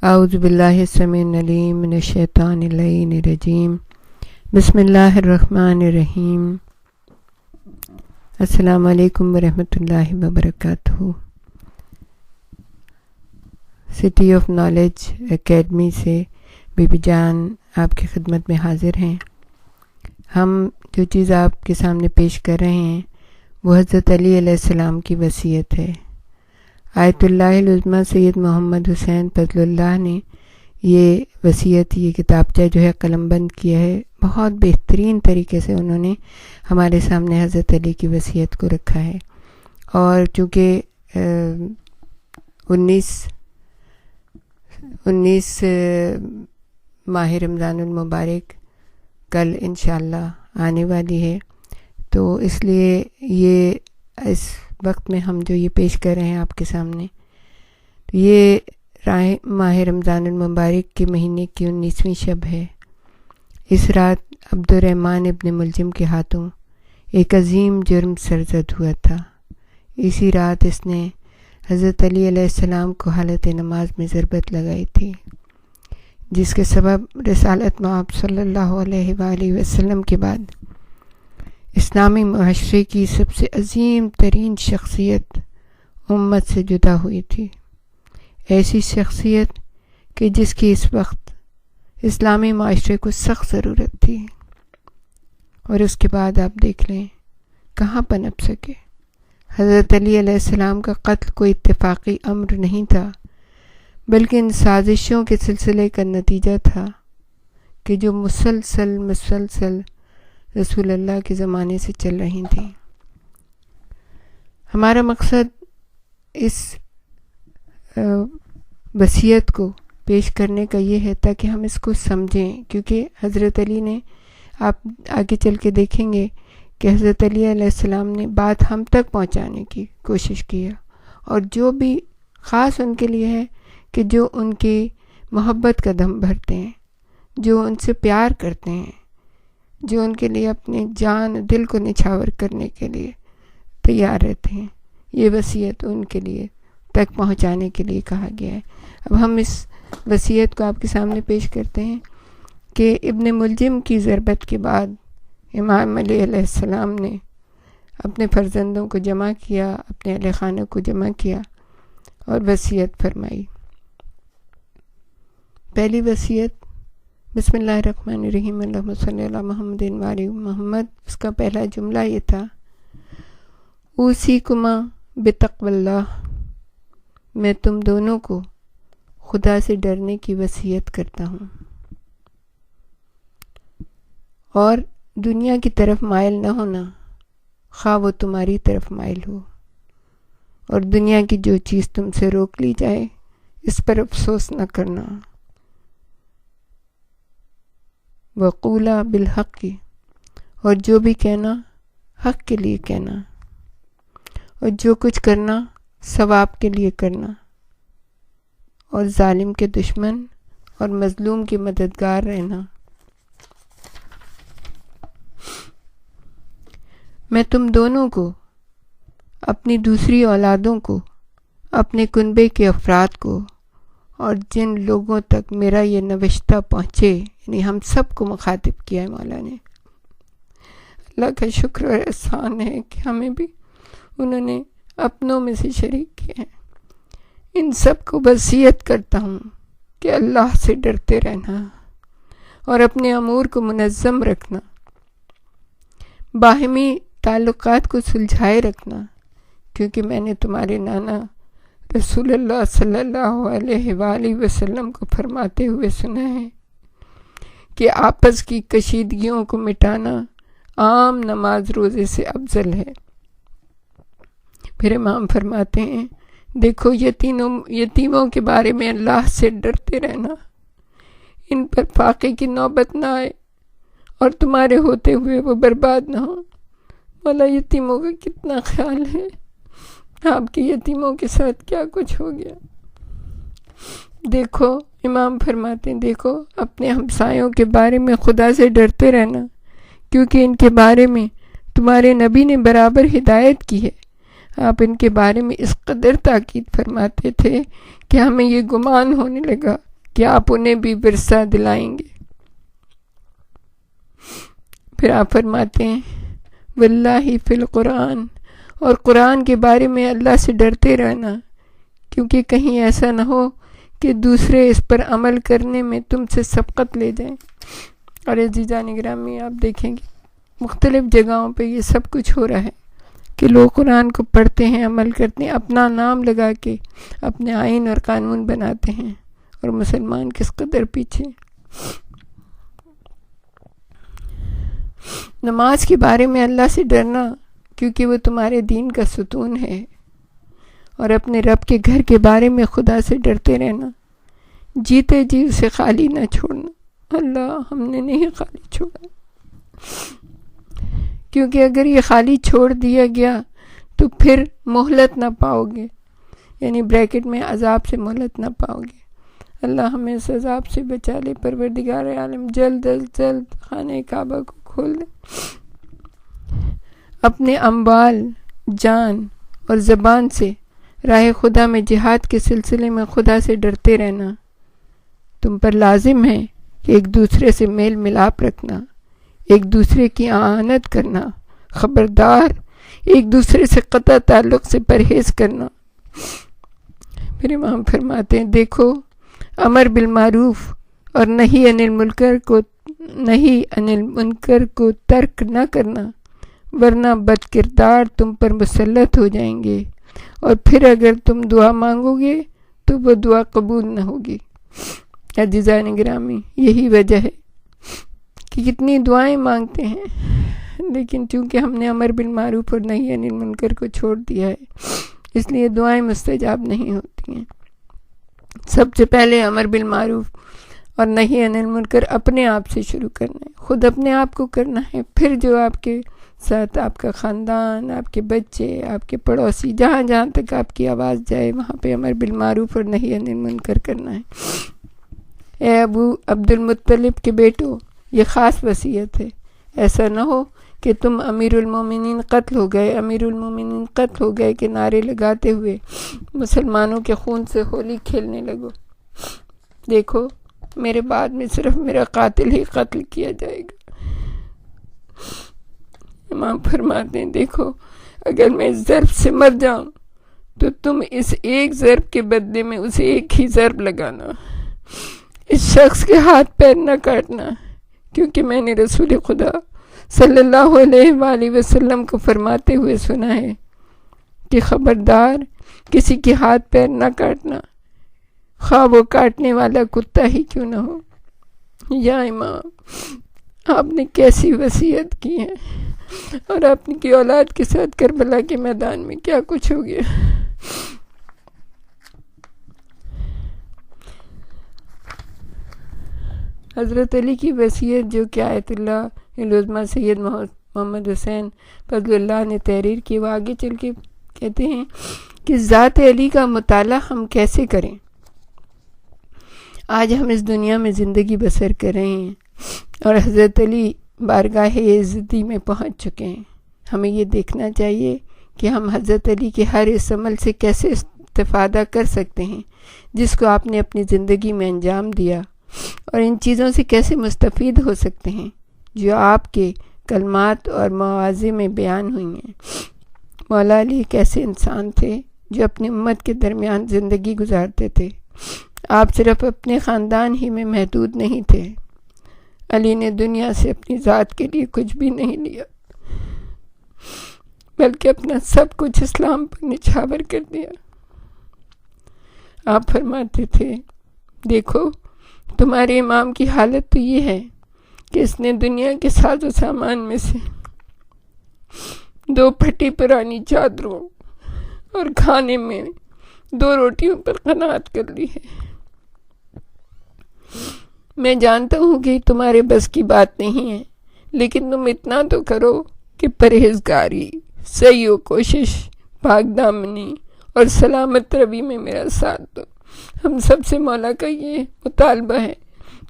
اعوذ باللہ السمیع العلیم من الشیطان اللعین الرجیم بسم اللہ الرحمن الرحیم السلام علیکم ورحمۃ اللہ وبرکاتہ۔ سٹی آف نالج اکیڈمی سے بی بی جان آپ کی خدمت میں حاضر ہیں۔ ہم جو چیز آپ کے سامنے پیش کر رہے ہیں وہ حضرت علی علیہ السلام کی وصیت ہے۔ آیت اللہ العظمیٰ سید محمد حسین فضل اللہ نے یہ وصیت، یہ کتابچہ جو ہے قلم بند کیا ہے۔ بہت بہترین طریقے سے انہوں نے ہمارے سامنے حضرت علی کی وصیت کو رکھا ہے۔ اور چونکہ 19 ماہ رمضان المبارک کل انشاءاللہ آنے والی ہے، تو اس لیے یہ اس وقت میں ہم جو یہ پیش کر رہے ہیں آپ کے سامنے، یہ ماہ رمضان المبارک کے مہینے کی 19ویں شب ہے۔ اس رات عبد الرحمن ابن ملجم کے ہاتھوں ایک عظیم جرم سرزد ہوا تھا۔ اسی رات اس نے حضرت علی علیہ السلام کو حالت نماز میں ضربت لگائی تھی، جس کے سبب رسالت مآب صلی اللہ علیہ وآلہ وسلم کے بعد اسلامی معاشرے کی سب سے عظیم ترین شخصیت امت سے جدا ہوئی تھی۔ ایسی شخصیت کہ جس کی اس وقت اسلامی معاشرے کو سخت ضرورت تھی، اور اس کے بعد آپ دیکھ لیں کہاں پنپ سکے۔ حضرت علی علیہ السلام کا قتل کوئی اتفاقی امر نہیں تھا، بلکہ ان سازشوں کے سلسلے کا نتیجہ تھا کہ جو مسلسل رسول اللہ کے زمانے سے چل رہی تھیں۔ ہمارا مقصد اس وصیت کو پیش کرنے کا یہ ہے تاکہ ہم اس کو سمجھیں، کیونکہ حضرت علی نے، آپ آگے چل کے دیکھیں گے کہ حضرت علی علیہ السلام نے بات ہم تک پہنچانے کی کوشش کی ہے، اور جو بھی خاص ان کے لیے ہے کہ جو ان کی محبت کا دم بھرتے ہیں، جو ان سے پیار کرتے ہیں، جو ان کے لیے اپنے جان دل کو نچھاور کرنے کے لیے تیار رہتے ہیں، یہ وصیت ان کے لیے تک پہنچانے کے لیے کہا گیا ہے۔ اب ہم اس وصیت کو آپ کے سامنے پیش کرتے ہیں کہ ابن ملجم کی ضربت کے بعد امام علی علیہ السلام نے اپنے فرزندوں کو جمع کیا، اپنے اہل خانہ کو جمع کیا اور وصیت فرمائی۔ پہلی وصیت، بسم اللہ الرحمن الرحیم، اللہم صلی علی محمد وعلی محمد، اس کا پہلا جملہ یہ تھا: اوصیکما بتقوی اللہ، میں تم دونوں کو خدا سے ڈرنے کی وصیت کرتا ہوں، اور دنیا کی طرف مائل نہ ہونا، خواہ وہ تمہاری طرف مائل ہو، اور دنیا کی جو چیز تم سے روک لی جائے اس پر افسوس نہ کرنا۔ وقولا بالحق، اور جو بھی کہنا حق کے لیے کہنا، اور جو کچھ کرنا ثواب کے لیے کرنا، اور ظالم کے دشمن اور مظلوم کی مددگار رہنا۔ میں تم دونوں کو، اپنی دوسری اولادوں کو، اپنے کنبے کے افراد کو، اور جن لوگوں تک میرا یہ نوشتہ پہنچے، یعنی ہم سب کو مخاطب کیا ہے مولا نے۔ اللہ کا شکر اور احسان ہے کہ ہمیں بھی انہوں نے اپنوں میں سے شریک کیا ہے۔ ان سب کو وصیت کرتا ہوں کہ اللہ سے ڈرتے رہنا اور اپنے امور کو منظم رکھنا، باہمی تعلقات کو سلجھائے رکھنا، کیونکہ میں نے تمہارے نانا رسول اللہ صلی اللہ علیہ وآلہ وسلم کو فرماتے ہوئے سنا ہے کہ آپس کی کشیدگیوں کو مٹانا عام نماز روزے سے افضل ہے۔ پھر امام فرماتے ہیں، دیکھو یتیموں کے بارے میں اللہ سے ڈرتے رہنا، ان پر فاقے کی نوبت نہ آئے اور تمہارے ہوتے ہوئے وہ برباد نہ ہو۔ مولا یتیموں کا کتنا خیال ہے، آپ کے یتیموں کے ساتھ کیا کچھ ہو گیا۔ دیکھو، امام فرماتے ہیں، دیکھو اپنے ہمسایوں کے بارے میں خدا سے ڈرتے رہنا، کیونکہ ان کے بارے میں تمہارے نبی نے برابر ہدایت کی ہے۔ آپ ان کے بارے میں اس قدر تاکید فرماتے تھے کہ ہمیں یہ گمان ہونے لگا کہ آپ انہیں بھی ورثہ دلائیں گے۔ پھر آپ فرماتے ہیں واللہ فی القرآن، اور قرآن کے بارے میں اللہ سے ڈرتے رہنا، کیونکہ کہیں ایسا نہ ہو کہ دوسرے اس پر عمل کرنے میں تم سے سبقت لے جائیں۔ اور عزیزان گرامی، آپ دیکھیں گے مختلف جگہوں پہ یہ سب کچھ ہو رہا ہے کہ لوگ قرآن کو پڑھتے ہیں، عمل کرتے ہیں، اپنا نام لگا کے اپنے آئین اور قانون بناتے ہیں، اور مسلمان کس قدر پیچھے۔ نماز کے بارے میں اللہ سے ڈرنا، کیونکہ وہ تمہارے دین کا ستون ہے، اور اپنے رب کے گھر کے بارے میں خدا سے ڈرتے رہنا، جیتے جی اسے خالی نہ چھوڑنا۔ اللہ، ہم نے نہیں خالی چھوڑا، کیونکہ اگر یہ خالی چھوڑ دیا گیا تو پھر مہلت نہ پاؤ گے، یعنی بریکٹ میں عذاب سے مہلت نہ پاؤ گے۔ اللہ ہمیں اس عذاب سے بچا لے۔ پروردگار عالم جلد از جلد خانہ کعبہ کو کھول دے۔ اپنے اموال، جان اور زبان سے راہ خدا میں جہاد کے سلسلے میں خدا سے ڈرتے رہنا۔ تم پر لازم ہے کہ ایک دوسرے سے میل ملاپ رکھنا، ایک دوسرے کی اعانت کرنا، خبردار ایک دوسرے سے قطع تعلق سے پرہیز کرنا۔ پھر امام فرماتے ہیں دیکھو، امر بالمعروف اور نہی عن المنکر کو ترک نہ کرنا، ورنہ بد کردار تم پر مسلط ہو جائیں گے، اور پھر اگر تم دعا مانگو گے تو وہ دعا قبول نہ ہوگی۔ عزیزان گرامی، یہی وجہ ہے کہ کتنی دعائیں مانگتے ہیں، لیکن چونکہ ہم نے امر بالمعروف اور نہی عن المنکر کو چھوڑ دیا ہے، اس لیے دعائیں مستجاب نہیں ہوتی ہیں۔ سب سے پہلے امر بالمعروف اور نہی عن المنکر اپنے آپ سے شروع کرنا ہے، خود اپنے آپ کو کرنا ہے، پھر جو آپ کے ساتھ آپ کا خاندان، آپ کے بچے، آپ کے پڑوسی، جہاں جہاں تک آپ کی آواز جائے وہاں پہ امر بالمعروف اور نہی عن المنکر کرنا ہے۔ اے ابو عبد المطلب کے بیٹو، یہ خاص وصیت ہے، ایسا نہ ہو کہ تم امیر المومنین قتل ہو گئے کہ نعرے لگاتے ہوئے مسلمانوں کے خون سے ہولی کھیلنے لگو۔ دیکھو، میرے بعد میں صرف میرا قاتل ہی قتل کیا جائے گا۔ امام فرماتے ہیں دیکھو، اگر میں اس ضرب سے مر جاؤں تو تم اس ایک ضرب کے بدلے میں اسے ایک ہی ضرب لگانا، اس شخص کے ہاتھ پیر نہ کاٹنا، کیونکہ میں نے رسول خدا صلی اللہ علیہ وآلہ وسلم کو فرماتے ہوئے سنا ہے کہ خبردار کسی کے ہاتھ پیر نہ کاٹنا، خواہ وہ کاٹنے والا کتا ہی کیوں نہ ہو۔ یا امام، آپ نے کیسی وصیت کی ہے، اور آپ کی اولاد کے ساتھ کربلا کے میدان میں کیا کچھ ہو گیا۔ حضرت علی کی وصیت جو کہ آیت اللہ العظمیٰ سید محمد حسین فضل اللہ نے تحریر کی، وہ آگے چل کے کہتے ہیں کہ ذات علی کا مطالعہ ہم کیسے کریں۔ آج ہم اس دنیا میں زندگی بسر کر رہے ہیں اور حضرت علی بارگاہ عزتی میں پہنچ چکے ہیں۔ ہمیں یہ دیکھنا چاہیے کہ ہم حضرت علی کے ہر اس عمل سے کیسے استفادہ کر سکتے ہیں جس کو آپ نے اپنی زندگی میں انجام دیا، اور ان چیزوں سے کیسے مستفید ہو سکتے ہیں جو آپ کے کلمات اور مواعظ میں بیان ہوئی ہیں۔ مولا علی ایک ایسے انسان تھے جو اپنی امت کے درمیان زندگی گزارتے تھے۔ آپ صرف اپنے خاندان ہی میں محدود نہیں تھے، علی نے دنیا سے اپنی ذات کے لیے کچھ بھی نہیں لیا، بلکہ اپنا سب کچھ اسلام پر نچھاور کر دیا۔ آپ فرماتے تھے دیکھو، تمہارے امام کی حالت تو یہ ہے کہ اس نے دنیا کے ساز و سامان میں سے 2 پھٹی پرانی چادروں اور کھانے میں 2 روٹیوں پر قناعت کر لی ہے۔ میں جانتا ہوں کہ تمہارے بس کی بات نہیں ہے، لیکن تم اتنا تو کرو کہ پرہیزگاری، سعی و کوشش، پاک دامنی اور سلامت روی میں میرا ساتھ دو۔ ہم سب سے مولا کا یہ مطالبہ ہے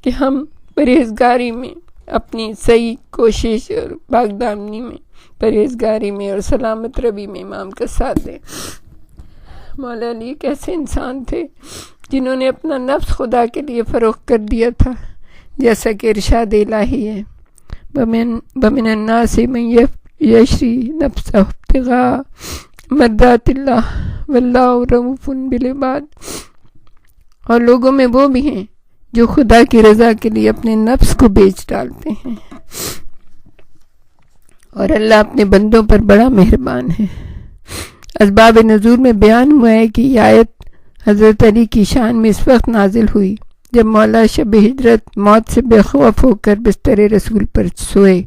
کہ ہم پرہیزگاری میں اپنی سعی، کوشش اور پاک دامنی میں، پرہیزگاری میں اور سلامت روی میں امام کا ساتھ دیں۔ مولا علی ایک ایسے انسان تھے جنہوں نے اپنا نفس خدا کے لیے فروخت کر دیا تھا، جیسا کہ ارشاد الہی ہے، وَمِنَ النَّاسِ مَن یشری نفسہ ابتغاء مرضات اللہ واللہ رؤوف بالعباد۔ اور لوگوں میں وہ بھی ہیں جو خدا کی رضا کے لیے اپنے نفس کو بیچ ڈالتے ہیں، اور اللہ اپنے بندوں پر بڑا مہربان ہے۔ اسباب نزول میں بیان ہوا ہے کہ یہ آیت حضرت علی کی شان میں اس وقت نازل ہوئی جب مولا شب ہجرت موت سے بے خوف ہو کر بستر رسول پر سوئے۔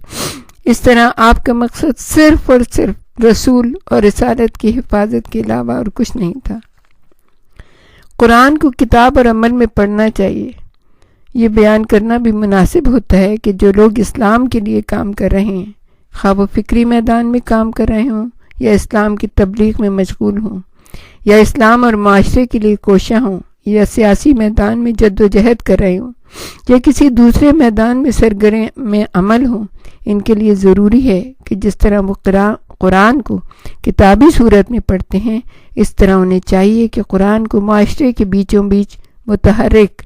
اس طرح آپ کا مقصد صرف اور صرف رسول اور رسالت کی حفاظت کے علاوہ اور کچھ نہیں تھا۔ قرآن کو کتاب اور عمل میں پڑھنا چاہیے۔ یہ بیان کرنا بھی مناسب ہوتا ہے کہ جو لوگ اسلام کے لیے کام کر رہے ہیں، خواہ وہ فکری میدان میں کام کر رہے ہوں یا اسلام کی تبلیغ میں مشغول ہوں، یا اسلام اور معاشرے کے لیے کوشاں ہوں، یا سیاسی میدان میں جد و جہد کر رہے ہوں، یا کسی دوسرے میدان میں سرگرم میں عمل ہوں، ان کے لیے ضروری ہے کہ جس طرح وہ قرآن کو کتابی صورت میں پڑھتے ہیں، اس طرح انہیں چاہیے کہ قرآن کو معاشرے کے بیچوں بیچ متحرک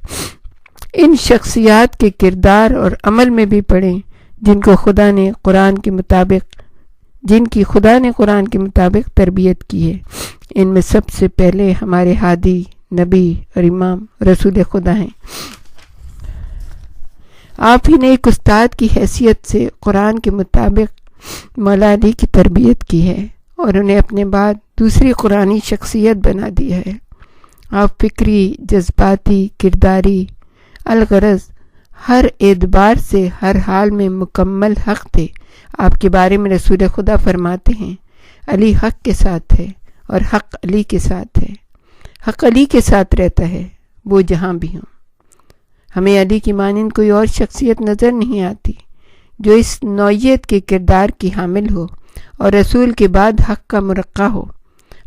ان شخصیات کے کردار اور عمل میں بھی پڑھیں جن کی خدا نے قرآن کے مطابق تربیت کی ہے۔ ان میں سب سے پہلے ہمارے ہادی، نبی اور امام رسول خدا ہیں۔ آپ ہی نے ایک استاد کی حیثیت سے قرآن کے مطابق مولا علی کی تربیت کی ہے اور انہیں اپنے بعد دوسری قرآنی شخصیت بنا دیا ہے۔ آپ فکری، جذباتی، کرداری، الغرض ہر اعتبار سے ہر حال میں مکمل حق تھے۔ آپ کے بارے میں رسول خدا فرماتے ہیں، علی حق کے ساتھ ہے اور حق علی کے ساتھ ہے۔ حق علی کے ساتھ رہتا ہے، وہ جہاں بھی ہوں۔ ہمیں علی کی مانند کوئی اور شخصیت نظر نہیں آتی جو اس نوعیت کے کردار کی حامل ہو اور رسول کے بعد حق کا مرقع ہو۔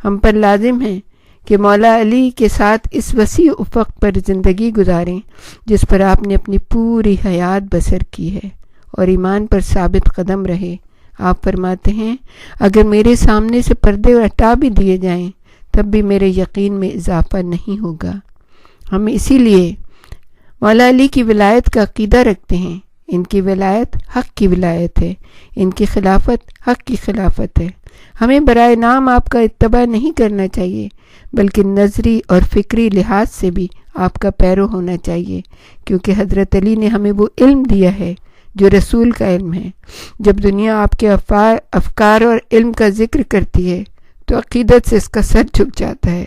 ہم پر لازم ہے کہ مولا علی کے ساتھ اس وسیع افق پر زندگی گزاریں جس پر آپ نے اپنی پوری حیات بسر کی ہے، اور ایمان پر ثابت قدم رہے۔ آپ فرماتے ہیں، اگر میرے سامنے سے پردے ہٹا بھی دیے جائیں تب بھی میرے یقین میں اضافہ نہیں ہوگا۔ ہم اسی لیے مولا علی کی ولایت کا عقیدہ رکھتے ہیں۔ ان کی ولایت حق کی ولایت ہے، ان کی خلافت حق کی خلافت ہے۔ ہمیں برائے نام آپ کا اتباع نہیں کرنا چاہیے، بلکہ نظری اور فکری لحاظ سے بھی آپ کا پیرو ہونا چاہیے، کیونکہ حضرت علی نے ہمیں وہ علم دیا ہے جو رسول کا علم ہے۔ جب دنیا آپ کے افکار اور علم کا ذکر کرتی ہے تو عقیدت سے اس کا سر جھک جاتا ہے۔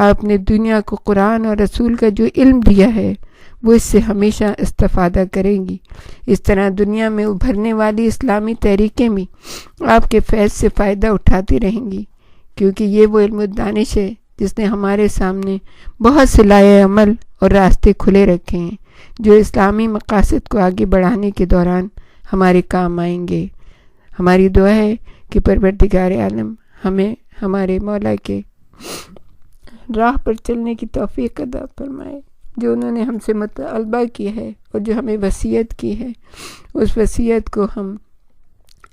آپ نے دنیا کو قرآن اور رسول کا جو علم دیا ہے وہ اس سے ہمیشہ استفادہ کریں گی۔ اس طرح دنیا میں ابھرنے والی اسلامی تحریکیں بھی آپ کے فیض سے فائدہ اٹھاتی رہیں گی، کیونکہ یہ وہ علم و دانش ہے جس نے ہمارے سامنے بہت سے لائے عمل اور راستے کھلے رکھے ہیں جو اسلامی مقاصد کو آگے بڑھانے کے دوران ہمارے کام آئیں گے۔ ہماری دعا ہے کہ پروردگار عالم ہمیں ہمارے مولا کے راہ پر چلنے کی توفیق عطا فرمائے۔ جو انہوں نے ہم سے مطالبہ کیا ہے اور جو ہمیں وصیت کی ہے، اس وصیت کو ہم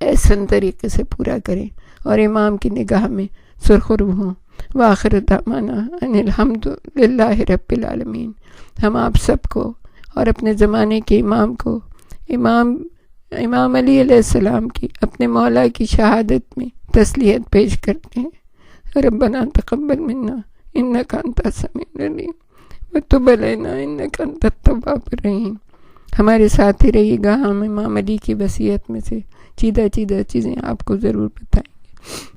احسن طریقے سے پورا کریں اور امام کی نگاہ میں سرخرو ہوں۔ وآخر دعوانا ان الحمد للہ رب العالمین۔ ہم آپ سب کو اور اپنے زمانے کے امام کو، امام علی علیہ السلام کی اپنے مولا کی شہادت میں تسلیت پیش کرتے ہیں۔ ربنا تقبل منا انک انت السمیع العلیم وتب علینا انک انت التواب الرحیم۔ ہمارے ساتھ ہی رہیے گا، ہم امام علی کی وصیت میں سے چیدہ چیدہ چیزیں آپ کو ضرور بتائیں گے۔